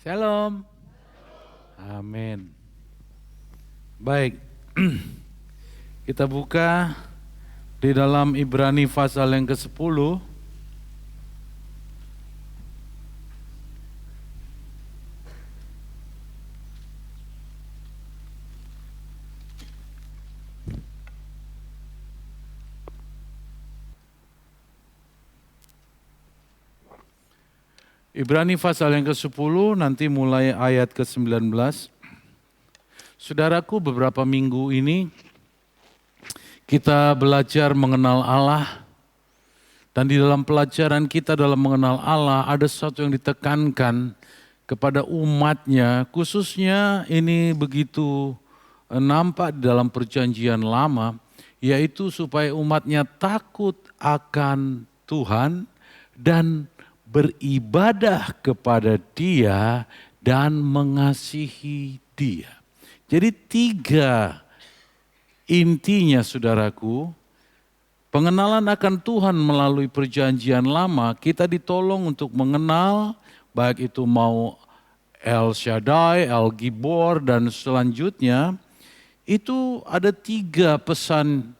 Shalom. Amin. Baik, kita buka di dalam Ibrani pasal yang ke-10. Ibrani pasal yang ke-10 nanti mulai ayat ke-19. Saudaraku, beberapa minggu ini kita belajar mengenal Allah. Dan di dalam pelajaran kita dalam mengenal Allah ada sesuatu yang ditekankan kepada umatnya. Khususnya ini begitu nampak di dalam perjanjian lama. Yaitu supaya umatnya takut akan Tuhan dan beribadah kepada Dia dan mengasihi Dia. Jadi 3 intinya saudaraku, pengenalan akan Tuhan melalui perjanjian lama, kita ditolong untuk mengenal, baik itu mau El Shaddai, El Gibor dan selanjutnya, itu ada 3 pesan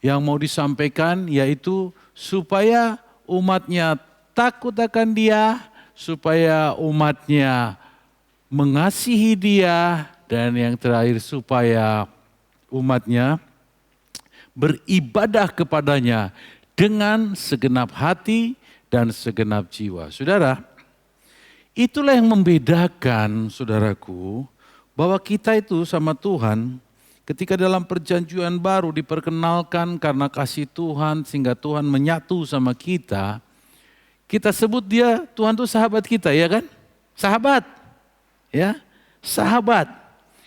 yang mau disampaikan, yaitu supaya umatnya takut akan Dia, supaya umatnya mengasihi Dia, dan yang terakhir supaya umatnya beribadah kepadanya dengan segenap hati dan segenap jiwa. Saudara, itulah yang membedakan saudaraku, bahwa kita itu sama Tuhan ketika dalam perjanjian baru diperkenalkan karena kasih Tuhan sehingga Tuhan menyatu sama kita. Kita sebut Dia, Tuhan itu sahabat kita, ya kan? Sahabat, ya, sahabat.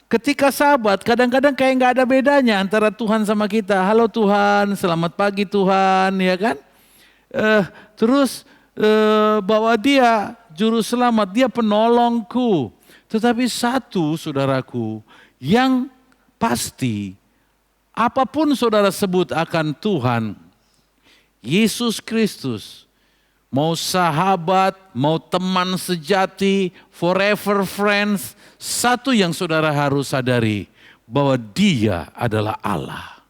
Ketika sahabat, kadang-kadang kayak nggak ada bedanya antara Tuhan sama kita. Halo Tuhan, selamat pagi Tuhan, ya kan? Bahwa Dia juru selamat, Dia penolongku. Tetapi satu, saudaraku, yang pasti, apapun saudara sebut akan Tuhan, Yesus Kristus, mau sahabat, mau teman sejati, forever friends, satu yang saudara harus sadari, bahwa Dia adalah Allah.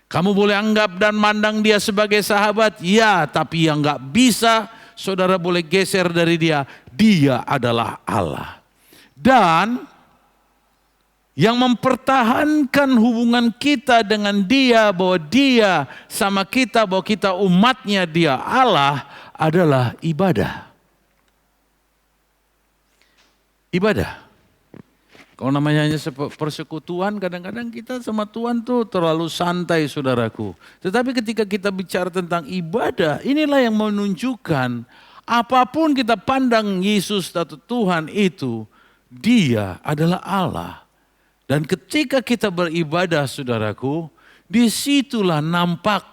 Kamu boleh anggap dan mandang Dia sebagai sahabat, ya, tapi yang gak bisa saudara boleh geser dari Dia, Dia adalah Allah. Dan yang mempertahankan hubungan kita dengan Dia, bahwa Dia sama kita, bahwa kita umatnya Dia Allah, adalah ibadah. Ibadah. Kalau namanya hanya persekutuan, kadang-kadang kita sama Tuhan tuh terlalu santai saudaraku. Tetapi ketika kita bicara tentang ibadah, inilah yang menunjukkan apapun kita pandang Yesus atau Tuhan itu, Dia adalah Allah. Dan ketika kita beribadah saudaraku, disitulah nampak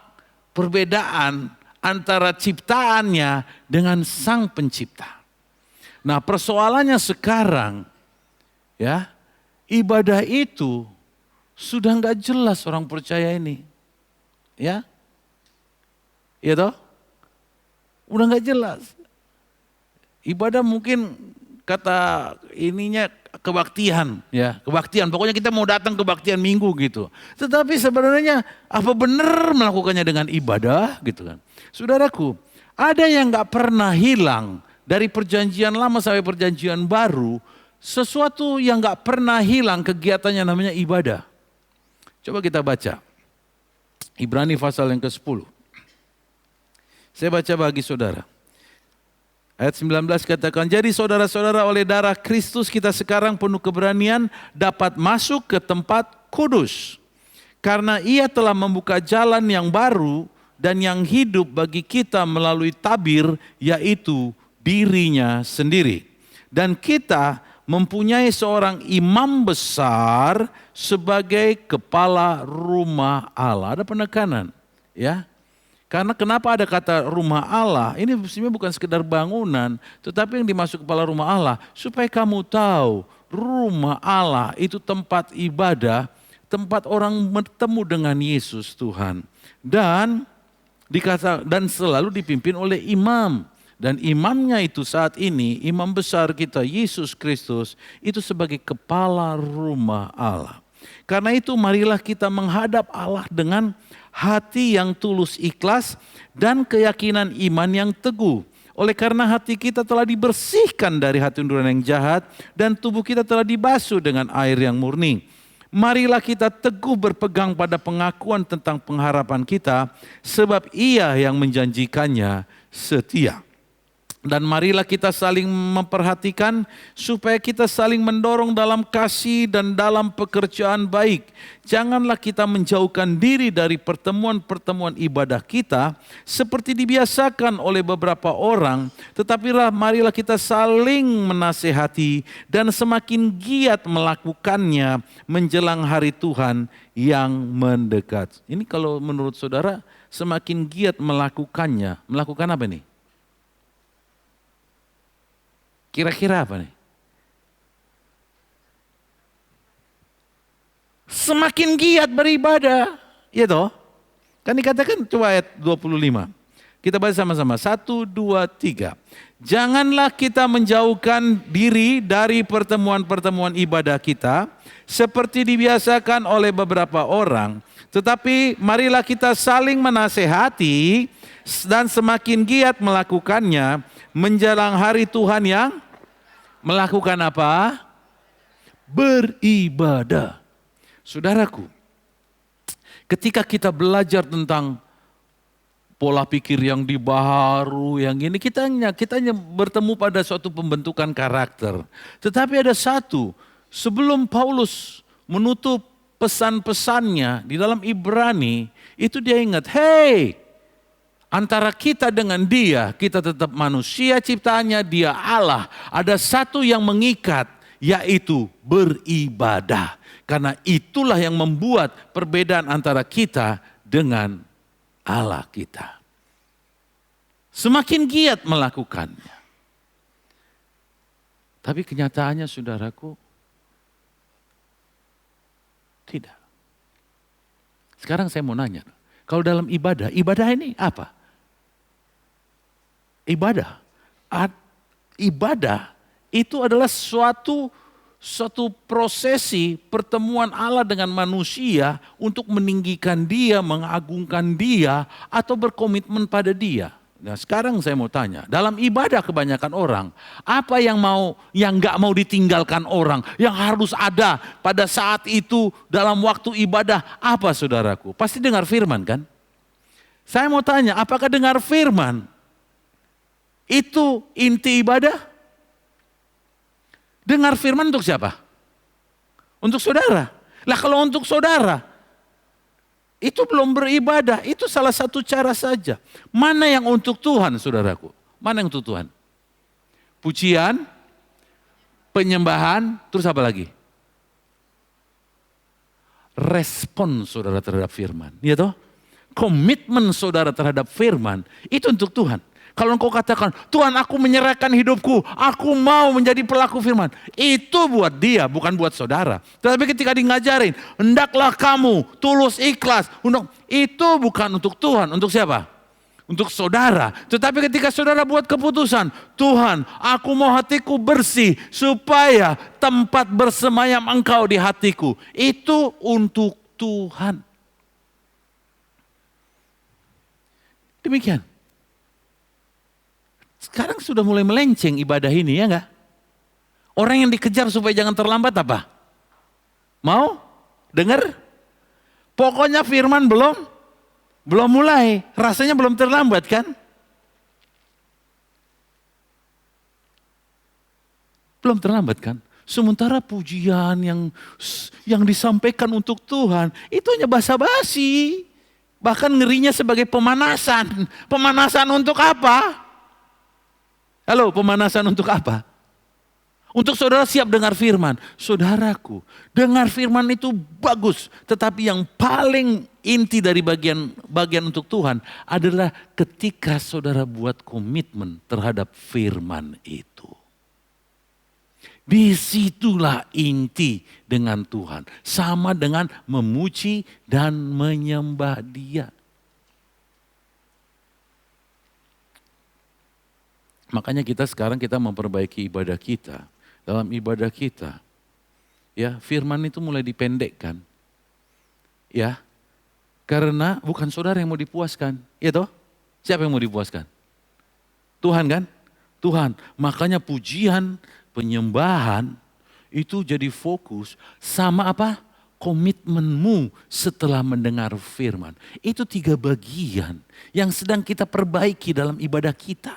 perbedaan antara ciptaannya dengan Sang Pencipta. Nah, persoalannya sekarang, ya, ibadah itu sudah nggak jelas orang percaya ini, ya, toh, udah nggak jelas. Ibadah mungkin kata ininya kebaktian, ya, kebaktian. Pokoknya kita mau datang kebaktian minggu gitu. Tetapi sebenarnya apa benar melakukannya dengan ibadah gitu kan? Saudaraku, ada yang nggak pernah hilang dari perjanjian lama sampai perjanjian baru. Sesuatu yang nggak pernah hilang kegiatannya namanya ibadah. Coba kita baca Ibrani pasal yang ke-10. Saya baca bagi saudara. Ayat 19 katakan, jadi saudara-saudara oleh darah Kristus kita sekarang penuh keberanian dapat masuk ke tempat kudus. Karena Ia telah membuka jalan yang baru dan yang hidup bagi kita melalui tabir, yaitu dirinya sendiri. Dan kita mempunyai seorang imam besar sebagai kepala rumah Allah. Ada penekanan, ya. Karena kenapa ada kata rumah Allah? Ini sebenarnya bukan sekedar bangunan, tetapi yang dimaksud kepala rumah Allah, supaya kamu tahu rumah Allah itu tempat ibadah, tempat orang bertemu dengan Yesus Tuhan. Dan selalu dipimpin oleh imam. Dan imamnya itu saat ini, imam besar kita Yesus Kristus, itu sebagai kepala rumah Allah. Karena itu marilah kita menghadap Allah dengan hati yang tulus ikhlas dan keyakinan iman yang teguh. Oleh karena hati kita telah dibersihkan dari hati nurani yang jahat dan tubuh kita telah dibasuh dengan air yang murni. Marilah kita teguh berpegang pada pengakuan tentang pengharapan kita, sebab Ia yang menjanjikannya setia. Dan marilah kita saling memperhatikan supaya kita saling mendorong dalam kasih dan dalam pekerjaan baik. Janganlah kita menjauhkan diri dari pertemuan-pertemuan ibadah kita seperti dibiasakan oleh beberapa orang. Tetapi marilah kita saling menasehati dan semakin giat melakukannya menjelang hari Tuhan yang mendekat. Ini kalau menurut saudara semakin giat melakukannya. Melakukan apa nih? Kira-kira apa nih? Semakin giat beribadah. Ya toh? Kan dikatakan coba ayat 25. Kita baca sama-sama. 1, 2, 3. Janganlah kita menjauhkan diri dari pertemuan-pertemuan ibadah kita seperti dibiasakan oleh beberapa orang. Tetapi marilah kita saling menasehati dan semakin giat melakukannya menjelang hari Tuhan yang melakukan apa? Beribadah. Saudaraku, ketika kita belajar tentang pola pikir yang dibaharu, yang ini, kita hanya bertemu pada suatu pembentukan karakter. Tetapi ada satu, sebelum Paulus menutup pesan-pesannya di dalam Ibrani, itu dia ingat, hey, antara kita dengan dia, kita tetap manusia ciptaannya, dia Allah. Ada satu yang mengikat, yaitu beribadah. Karena itulah yang membuat perbedaan antara kita dengan Allah kita. Semakin giat melakukannya. Tapi kenyataannya saudaraku, tidak. Sekarang saya mau nanya, kalau dalam ibadah ini apa? Ibadah itu adalah suatu prosesi pertemuan Allah dengan manusia untuk meninggikan dia, mengagungkan dia, atau berkomitmen pada dia. Nah sekarang saya mau tanya, dalam ibadah kebanyakan orang, apa yang nggak mau ditinggalkan orang, yang harus ada pada saat itu dalam waktu ibadah, apa saudaraku? Pasti dengar firman kan? Saya mau tanya, apakah dengar firman itu inti ibadah? Dengar firman untuk siapa? Untuk saudara. Lah kalau untuk saudara, itu belum beribadah, itu salah satu cara saja. Mana yang untuk Tuhan saudaraku? Mana yang untuk Tuhan? Pujian, penyembahan, terus apa lagi? Respon saudara terhadap firman. Ya toh? Komitmen saudara terhadap firman, itu untuk Tuhan. Kalau engkau katakan, Tuhan aku menyerahkan hidupku, aku mau menjadi pelaku firman. Itu buat dia, bukan buat saudara. Tetapi ketika ngajarin, hendaklah kamu tulus ikhlas. Itu bukan untuk Tuhan, untuk siapa? Untuk saudara. Tetapi ketika saudara buat keputusan, Tuhan aku mau hatiku bersih supaya tempat bersemayam engkau di hatiku. Itu untuk Tuhan. Demikian. Sekarang sudah mulai melenceng ibadah ini, ya enggak? Orang yang dikejar supaya jangan terlambat apa? Mau? Dengar? Pokoknya firman belum mulai. Rasanya belum terlambat kan? Belum terlambat kan? Sementara pujian yang disampaikan untuk Tuhan, itu hanya basa-basi. Bahkan ngerinya sebagai pemanasan. Pemanasan untuk apa? Halo, pemanasan untuk apa? Untuk saudara siap dengar firman. Saudaraku, dengar firman itu bagus. Tetapi yang paling inti dari bagian untuk Tuhan adalah ketika saudara buat komitmen terhadap firman itu. Disitulah inti dengan Tuhan. Sama dengan memuji dan menyembah Dia. Makanya sekarang kita memperbaiki ibadah kita. Dalam ibadah kita, ya firman itu mulai dipendekkan. Ya, karena bukan saudara yang mau dipuaskan, ya toh? Siapa yang mau dipuaskan? Tuhan kan? Tuhan. Makanya pujian, penyembahan itu jadi fokus sama apa? Komitmenmu setelah mendengar firman. Itu 3 bagian yang sedang kita perbaiki dalam ibadah kita.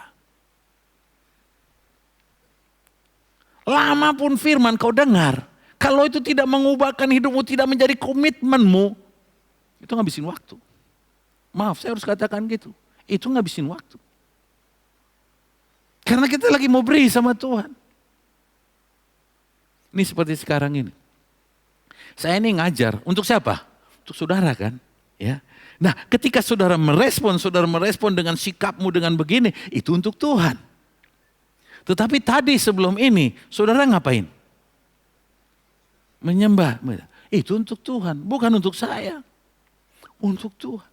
Lama pun firman kau dengar, kalau itu tidak mengubahkan hidupmu, tidak menjadi komitmenmu, itu ngabisin waktu. Maaf, saya harus katakan gitu. Itu ngabisin waktu. Karena kita lagi mau beri sama Tuhan. Ini seperti sekarang ini. Saya ini ngajar, untuk siapa? Untuk saudara kan? Ya. Nah, ketika saudara merespon dengan sikapmu dengan begini, itu untuk Tuhan. Tetapi tadi sebelum ini, saudara ngapain? Menyembah. Itu untuk Tuhan, bukan untuk saya. Untuk Tuhan.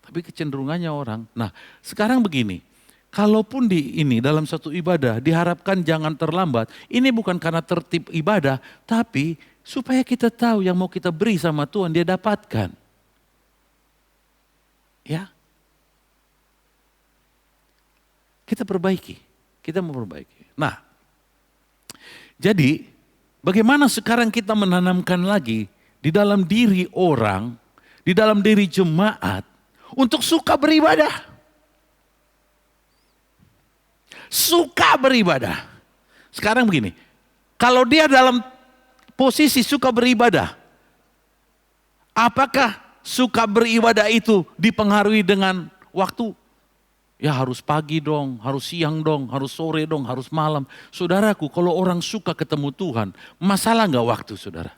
Tapi kecenderungannya orang. Nah, sekarang begini. Kalaupun dalam satu ibadah diharapkan jangan terlambat. Ini bukan karena tertib ibadah, tapi supaya kita tahu yang mau kita beri sama Tuhan dia dapatkan. Ya. Kita perbaiki. Kita mau perbaiki. Nah, jadi bagaimana sekarang kita menanamkan lagi di dalam diri orang, di dalam diri jemaat untuk suka beribadah. Suka beribadah. Sekarang begini, kalau dia dalam posisi suka beribadah, apakah suka beribadah itu dipengaruhi dengan waktu? Ya harus pagi dong, harus siang dong, harus sore dong, harus malam. Saudaraku, kalau orang suka ketemu Tuhan, masalah nggak waktu saudara?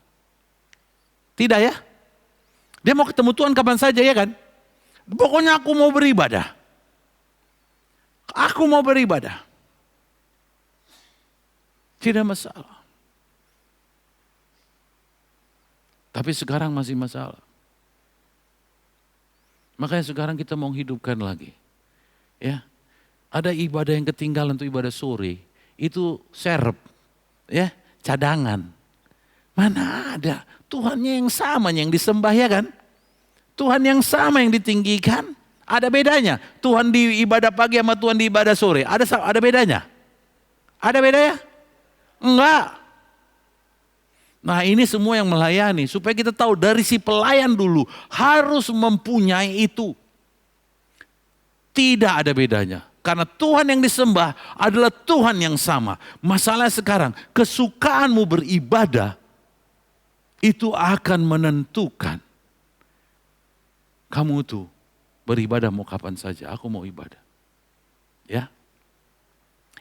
Tidak ya? Dia mau ketemu Tuhan kapan saja ya kan? Pokoknya aku mau beribadah. Aku mau beribadah. Tidak masalah. Tapi sekarang masih masalah. Makanya sekarang kita mau hidupkan lagi. Ya. Ada ibadah yang ketinggalan untuk ibadah sore. Itu serep. Ya, cadangan. Mana ada? Tuhannya yang sama yang disembah ya kan? Tuhan yang sama yang ditinggikan. Ada bedanya. Tuhan di ibadah pagi sama Tuhan di ibadah sore. Ada bedanya? Ada bedanya? Enggak. Nah ini semua yang melayani. Supaya kita tahu dari si pelayan dulu. Harus mempunyai itu. Tidak ada bedanya. Karena Tuhan yang disembah adalah Tuhan yang sama. Masalah sekarang, kesukaanmu beribadah. Itu akan menentukan. Kamu tuh beribadah mau kapan saja, aku mau ibadah. Ya.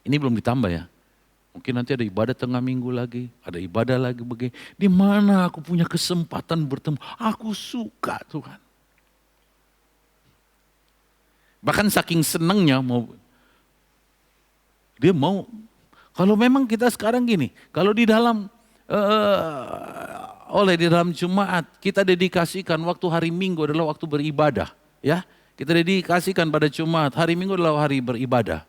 Ini belum ditambah ya. Mungkin nanti ada ibadah tengah minggu lagi, ada ibadah lagi begini. Di mana aku punya kesempatan bertemu, aku suka Tuhan. Bahkan saking senangnya dia mau, kalau memang kita sekarang gini, kalau di dalam di dalam Jumat kita dedikasikan waktu hari Minggu adalah waktu beribadah. Ya, kita dedikasikan pada Jumat, hari Minggu adalah hari beribadah.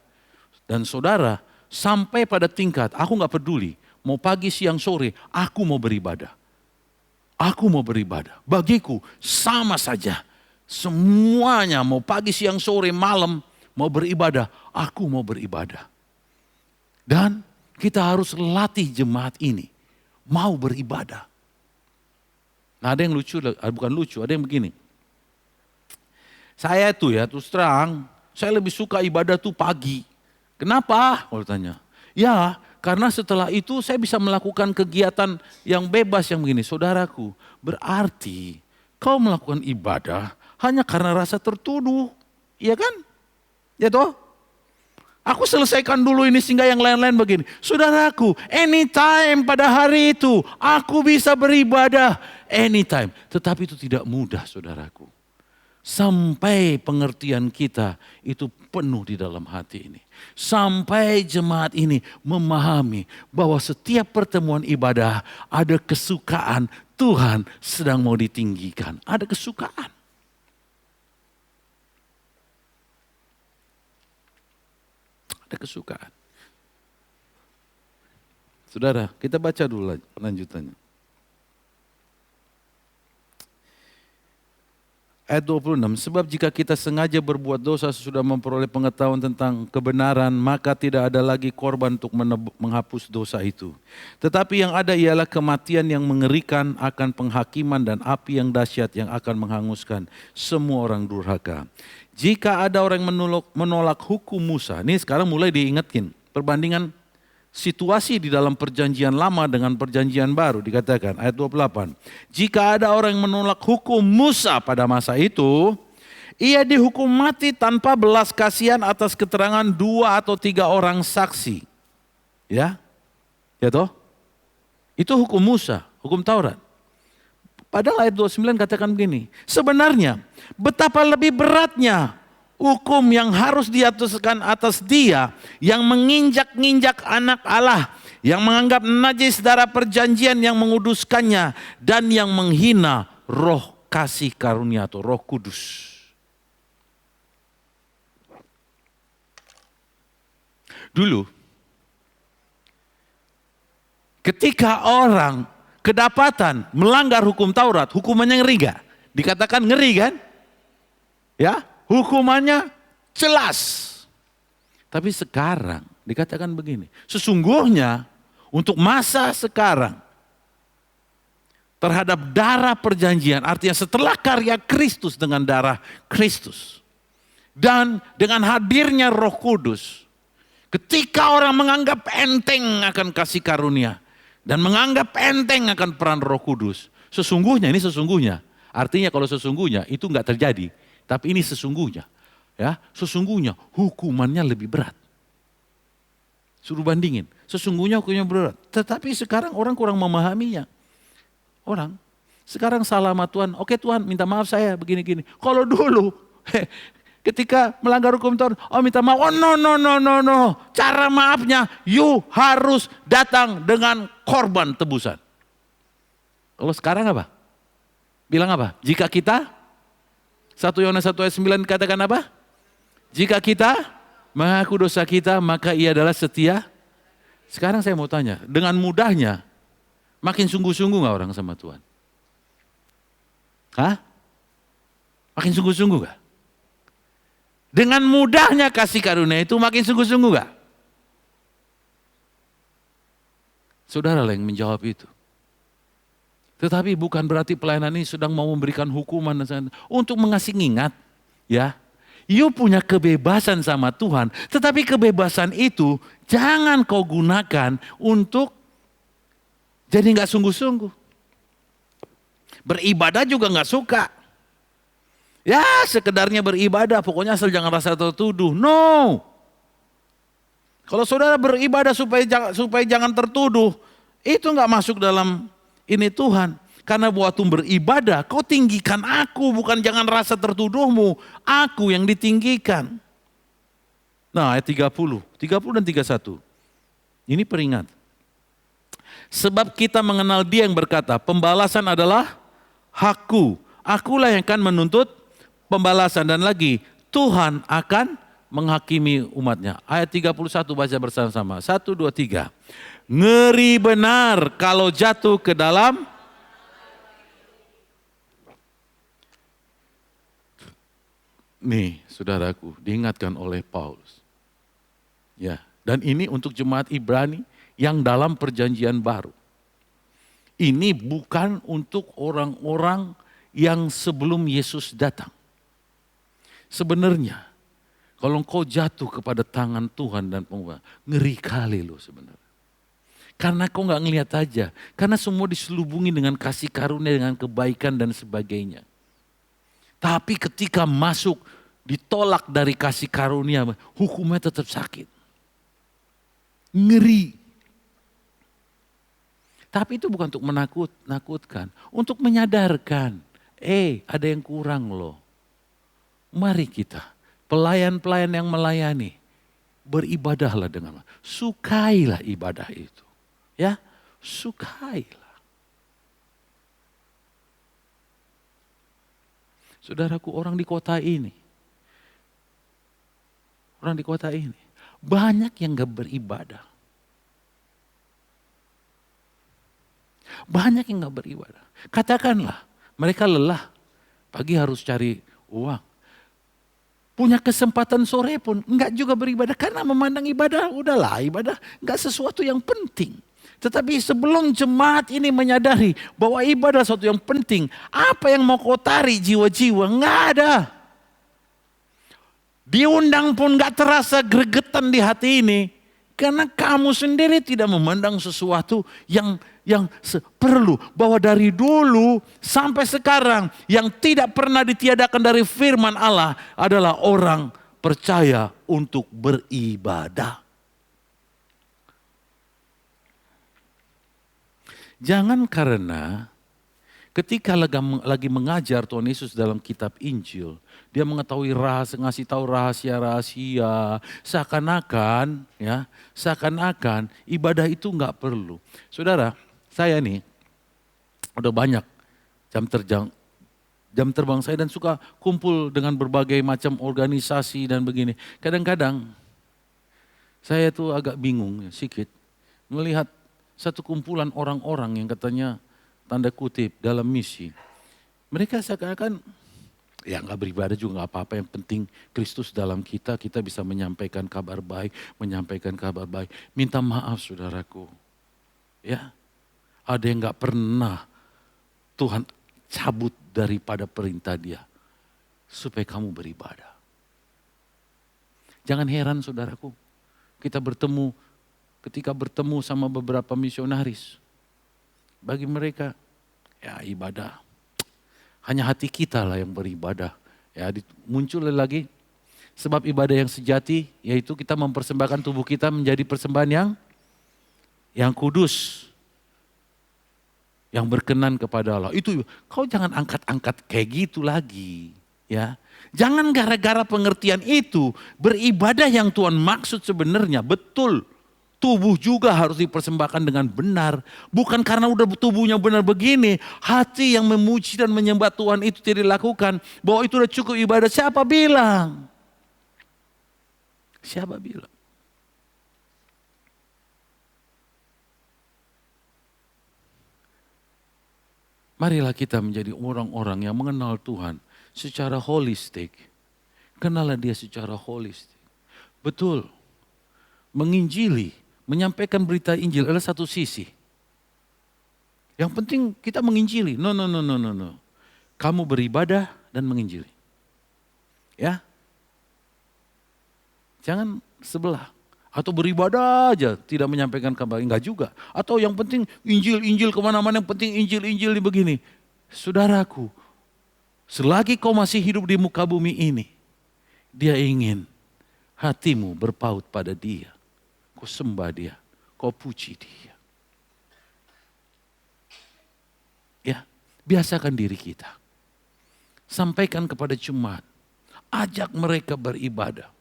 Dan saudara, sampai pada tingkat, aku gak peduli, mau pagi, siang, sore, aku mau beribadah. Aku mau beribadah. Bagiku sama saja. Semuanya mau pagi, siang, sore, malam, mau beribadah, aku mau beribadah. Dan kita harus latih jemaat ini, mau beribadah. Nah ada yang lucu, bukan lucu, ada yang begini. Saya tuh ya terus terang, saya lebih suka ibadah tuh pagi. Kenapa? Kalau tanya. Ya karena setelah itu saya bisa melakukan kegiatan yang bebas yang begini. Saudaraku, berarti kau melakukan ibadah hanya karena rasa tertuduh. Iya kan? Ya toh? Aku selesaikan dulu ini sehingga yang lain-lain begini. Saudaraku, anytime pada hari itu aku bisa beribadah. Anytime. Tetapi itu tidak mudah saudaraku. Sampai pengertian kita itu penuh di dalam hati ini. Sampai jemaat ini memahami bahwa setiap pertemuan ibadah ada kesukaan Tuhan sedang mau ditinggikan. Ada kesukaan. ada kesukaan. Saudara, kita baca dulu lanjutannya. Ayat 26, sebab jika kita sengaja berbuat dosa sesudah memperoleh pengetahuan tentang kebenaran, maka tidak ada lagi korban untuk menghapus dosa itu. Tetapi yang ada ialah kematian yang mengerikan akan penghakiman dan api yang dahsyat yang akan menghanguskan semua orang durhaka. Jika ada orang yang menolak hukum Musa, ini sekarang mulai diingatkan perbandingan situasi di dalam perjanjian lama dengan perjanjian baru, dikatakan ayat 28. Jika ada orang yang menolak hukum Musa pada masa itu, ia dihukum mati tanpa belas kasihan atas keterangan 2 atau 3 orang saksi. Ya toh? Itu hukum Musa, hukum Taurat. Padahal ayat 29 katakan begini, sebenarnya betapa lebih beratnya hukum yang harus diatuskan atas dia yang menginjak-injak anak Allah, yang menganggap najis darah perjanjian yang menguduskannya, dan yang menghina roh kasih karunia atau Roh Kudus. Dulu, ketika orang kedapatan melanggar hukum Taurat, hukumannya ngeri gak? Dikatakan ngeri kan? Ya, hukumannya jelas. Tapi sekarang dikatakan begini, sesungguhnya untuk masa sekarang terhadap darah perjanjian, artinya setelah karya Kristus dengan darah Kristus dan dengan hadirnya Roh Kudus, ketika orang menganggap enteng akan kasih karunia dan menganggap enteng akan peran Roh Kudus, sesungguhnya, ini sesungguhnya, artinya kalau sesungguhnya itu enggak terjadi. Tapi ini sesungguhnya, ya, sesungguhnya hukumannya lebih berat. Suruh bandingin, sesungguhnya hukumannya berat. Tetapi sekarang orang kurang memahaminya. Orang sekarang salah sama Tuhan, oke Tuhan minta maaf saya begini-gini. Kalau dulu ketika melanggar hukum Tuhan, oh minta maaf, oh no. Cara maafnya, you harus datang dengan korban tebusan. Kalau sekarang apa? Bilang apa? Jika kita 1 Yohanes 1 ayat 9 katakan apa? Jika kita mengaku dosa kita, maka ia adalah setia. Sekarang saya mau tanya, dengan mudahnya, makin sungguh-sungguh gak orang sama Tuhan? Hah? Makin sungguh-sungguh gak? Dengan mudahnya kasih karunia itu makin sungguh-sungguh gak? Saudara lah yang menjawab itu. Tetapi bukan berarti pelayanan ini sedang mau memberikan hukuman untuk mengasih ingat, ya. You punya kebebasan sama Tuhan, tetapi kebebasan itu jangan kau gunakan untuk jadi nggak sungguh-sungguh. Beribadah juga nggak suka. Ya sekedarnya beribadah, pokoknya asal jangan rasa tertuduh. No. Kalau saudara beribadah supaya jangan tertuduh, itu nggak masuk dalam ini Tuhan. Karena waktu beribadah, kau tinggikan aku, bukan jangan rasa tertuduhmu. Aku yang ditinggikan. Nah ayat 30 dan 31. Ini peringat. Sebab kita mengenal dia yang berkata, pembalasan adalah hakku. Akulah yang akan menuntut pembalasan. Dan lagi, Tuhan akan menghakimi umatnya. Ayat 31 baca bersama-sama. 1, 2, 3. Ngeri benar kalau jatuh ke dalam. Nih saudaraku, diingatkan oleh Paulus. Ya, dan ini untuk jemaat Ibrani yang dalam perjanjian baru. Ini bukan untuk orang-orang yang sebelum Yesus datang. Sebenarnya, kalau engkau jatuh kepada tangan Tuhan dan pengubah, ngeri kali loh sebenarnya. Karena kau gak ngelihat aja. Karena semua diselubungi dengan kasih karunia, dengan kebaikan dan sebagainya. Tapi ketika masuk, ditolak dari kasih karunia, hukumnya tetap sakit. Ngeri. Tapi itu bukan untuk menakutkan. Untuk menyadarkan. Ada yang kurang loh. Mari kita, pelayan-pelayan yang melayani, beribadahlah dengan sukailah ibadah itu. Ya, sukailah. Saudaraku, orang di kota ini Banyak yang gak beribadah. Banyak yang gak beribadah. Katakanlah mereka lelah, pagi harus cari uang. Punya kesempatan sore pun enggak juga beribadah karena memandang ibadah, udahlah ibadah enggak sesuatu yang penting. Tetapi sebelum jemaat ini menyadari bahwa ibadah sesuatu yang penting, apa yang mau kau tarik jiwa-jiwa? Enggak ada. Diundang pun enggak terasa gregetan di hati ini. Karena kamu sendiri tidak memandang sesuatu yang perlu. Bahwa dari dulu sampai sekarang yang tidak pernah ditiadakan dari firman Allah adalah orang percaya untuk beribadah. Jangan karena ketika lagi mengajar Tuhan Yesus dalam kitab Injil, dia mengetahui rahasia, ngasih tahu rahasia-rahasia, seakan-akan ibadah itu enggak perlu. Saudara, saya nih udah banyak jam terbang saya dan suka kumpul dengan berbagai macam organisasi dan begini. Kadang-kadang saya tuh agak bingung sedikit melihat satu kumpulan orang-orang yang katanya tanda kutip dalam misi. Mereka seakan-akan ya nggak beribadah juga nggak apa-apa, yang penting Kristus dalam kita bisa menyampaikan kabar baik, Minta maaf saudaraku, ya ada yang nggak pernah Tuhan cabut daripada perintah Dia supaya kamu beribadah. Jangan heran saudaraku, ketika bertemu sama beberapa misionaris, bagi mereka ya ibadah hanya hati kita lah yang beribadah. Ya, muncul lagi sebab ibadah yang sejati yaitu kita mempersembahkan tubuh kita menjadi persembahan yang kudus, yang berkenan kepada Allah. Itu kau jangan angkat-angkat kayak gitu lagi, ya. Jangan gara-gara pengertian itu beribadah yang Tuhan maksud sebenarnya betul. Tubuh juga harus dipersembahkan dengan benar. Bukan karena udah tubuhnya benar begini, hati yang memuji dan menyembah Tuhan itu tidak dilakukan. Bahwa itu udah cukup ibadah. Siapa bilang? Siapa bilang? Marilah kita menjadi orang-orang yang mengenal Tuhan secara holistik. Kenalah Dia secara holistik. Betul, menginjili, menyampaikan berita Injil adalah satu sisi. Yang penting kita menginjili. No. Kamu beribadah dan menginjili. Ya. Jangan sebelah. Atau beribadah aja tidak menyampaikan kabar. Enggak juga. Atau yang penting Injil kemana-mana, yang penting Injil begini. Saudaraku, selagi kau masih hidup di muka bumi ini, Dia ingin hatimu berpaut pada Dia. Kau sembah Dia, kau puji Dia. Ya, biasakan diri kita. Sampaikan kepada jemaat, ajak mereka beribadah.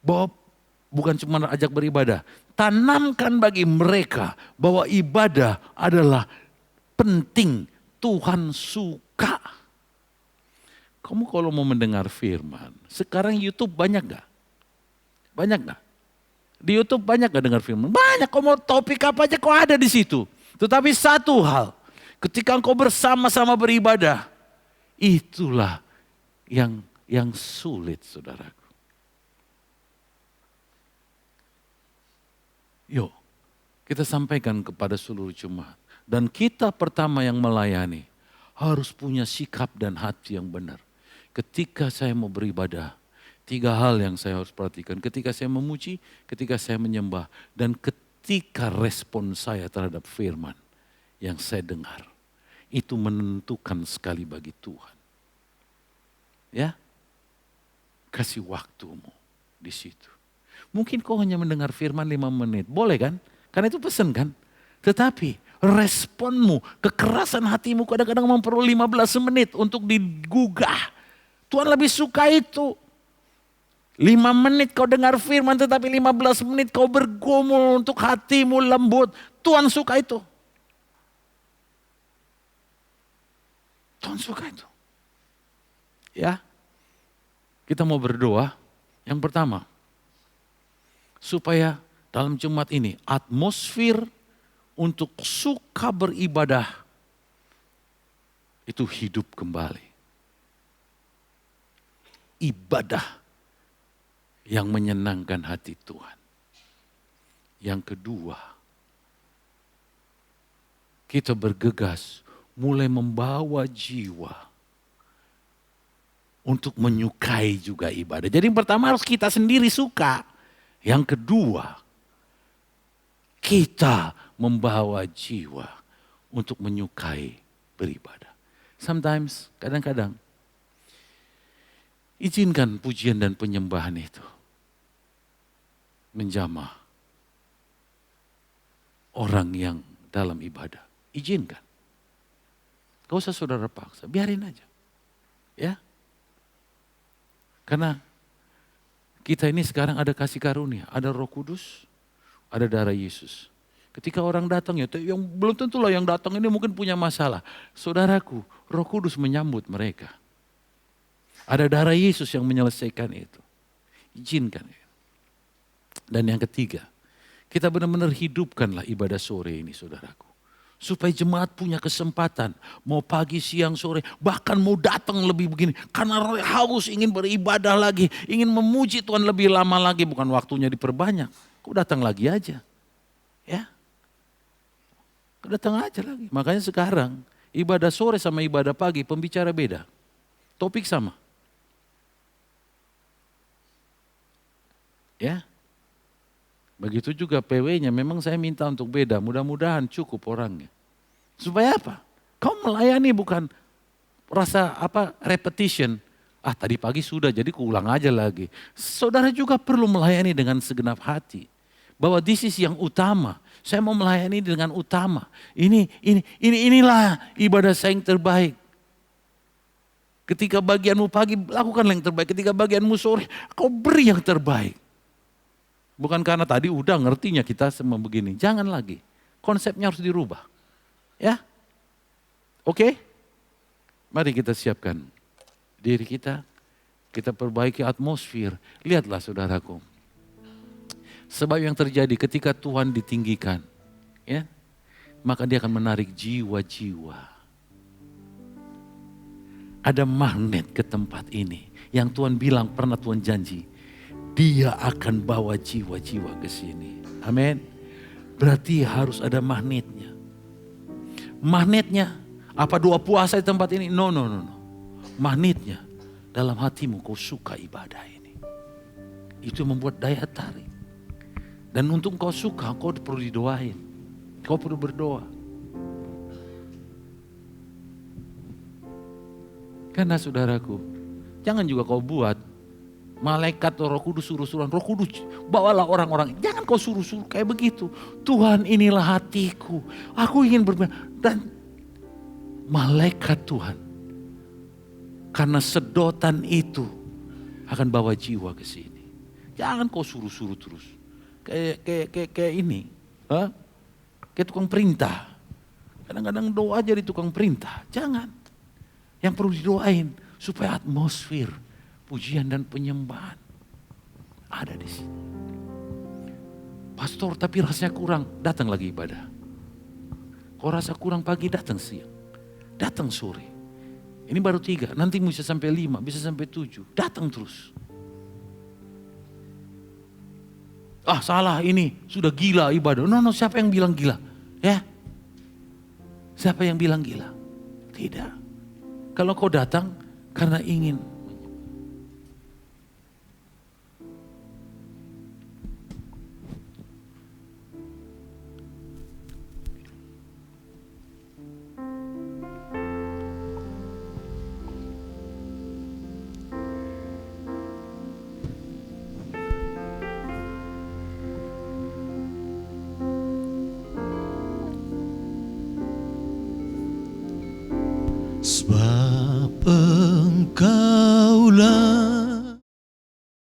Bahwa bukan cuma ajak beribadah, tanamkan bagi mereka bahwa ibadah adalah penting, Tuhan suka. Kamu kalau mau mendengar firman, sekarang YouTube banyak gak? Banyak gak? Di YouTube banyak gak dengar firman? Banyak, kau mau topik apa aja kau ada di situ. Tetapi satu hal, ketika engkau bersama-sama beribadah, itulah yang sulit saudaraku. Yuk, kita sampaikan kepada seluruh jemaat. Dan kita pertama yang melayani, harus punya sikap dan hati yang benar. Ketika saya mau beribadah, 3 hal yang saya harus perhatikan. Ketika saya memuji, ketika saya menyembah, dan ketika respon saya terhadap firman yang saya dengar. Itu menentukan sekali bagi Tuhan. Ya, kasih waktumu di situ. Mungkin kau hanya mendengar firman 5 menit, boleh kan? Karena itu pesan kan? Tetapi responmu, kekerasan hatimu kadang-kadang perlu 15 menit untuk digugah. Tuhan lebih suka itu. 5 menit kau dengar firman tetapi 15 menit kau bergumul untuk hatimu lembut. Tuhan suka itu. Tuhan suka itu. Ya. Kita mau berdoa. Yang pertama, supaya dalam jemaat ini atmosfer untuk suka beribadah itu hidup kembali. Ibadah yang menyenangkan hati Tuhan. Yang kedua, kita bergegas mulai membawa jiwa untuk menyukai juga ibadah. Jadi yang pertama harus kita sendiri suka. Yang kedua, kita membawa jiwa untuk menyukai beribadah. Sometimes, kadang-kadang, izinkan pujian dan penyembahan itu menjamah orang yang dalam ibadah. Izinkan. Gak usah saudara paksa, biarin aja. Ya. Karena kita ini sekarang ada kasih karunia, ada Roh Kudus, ada darah Yesus. Ketika orang datang ya, yang belum tentulah yang datang ini mungkin punya masalah. Saudaraku, Roh Kudus menyambut mereka. Ada darah Yesus yang menyelesaikan itu. Izinkan. Dan yang ketiga, kita benar-benar hidupkanlah ibadah sore ini saudaraku. Supaya jemaat punya kesempatan, mau pagi, siang, sore, bahkan mau datang lebih begini. Karena haus ingin beribadah lagi, ingin memuji Tuhan lebih lama lagi, bukan waktunya diperbanyak. Kok datang lagi aja, ya. Datang aja lagi. Makanya sekarang ibadah sore sama ibadah pagi pembicara beda. Topik sama. Ya. Begitu juga PW-nya memang saya minta untuk beda. Mudah-mudahan cukup orangnya. Supaya apa? Kau melayani bukan rasa repetition. Tadi pagi sudah jadi kuulang aja lagi. Saudara juga perlu melayani dengan segenap hati. Bahwa this is yang utama. Saya mau melayani dengan utama. Inilah ibadah saya yang terbaik. Ketika bagianmu pagi, lakukanlah yang terbaik. Ketika bagianmu sore, kau beri yang terbaik. Bukan karena tadi udah ngertinya kita semua begini. Jangan lagi. Konsepnya harus dirubah. Ya? Oke? Mari kita siapkan diri kita. Kita perbaiki atmosfer. Lihatlah saudaraku. Sebab yang terjadi ketika Tuhan ditinggikan, ya, maka dia akan menarik jiwa-jiwa. Ada magnet ke tempat ini. Yang Tuhan bilang, pernah Tuhan janji, dia akan bawa jiwa-jiwa ke sini. Amin. Berarti harus ada magnetnya. Magnetnya, apa doa puasa di tempat ini? No. Magnetnya, dalam hatimu kau suka ibadah ini. Itu membuat daya tarik. Dan untuk kau suka, kau perlu didoain. Kau perlu berdoa. Karena saudaraku, jangan juga kau buat malaikat atau Roh Kudus suruh-suruhan. Roh Kudus, bawalah orang-orang. Jangan kau suruh-suruh kayak begitu. Tuhan, inilah hatiku. Aku ingin berbicara. Dan malaikat Tuhan, karena sedotan itu akan bawa jiwa ke sini. Jangan kau suruh-suruh terus. Kayak ini, kayak tukang perintah. Kadang-kadang doa jadi tukang perintah. Jangan. Yang perlu didoain supaya atmosfer pujian dan penyembahan ada di sini. Pastor, tapi rasanya kurang, datang lagi ibadah. Kau rasa kurang pagi, datang siang, datang sore. Ini baru 3, nanti bisa sampai 5, bisa sampai 7. Datang terus. Salah ini, sudah gila ibadah. No, siapa yang bilang gila? Ya, siapa yang bilang gila? Tidak. Kalau kau datang karena ingin sebab Engkaulah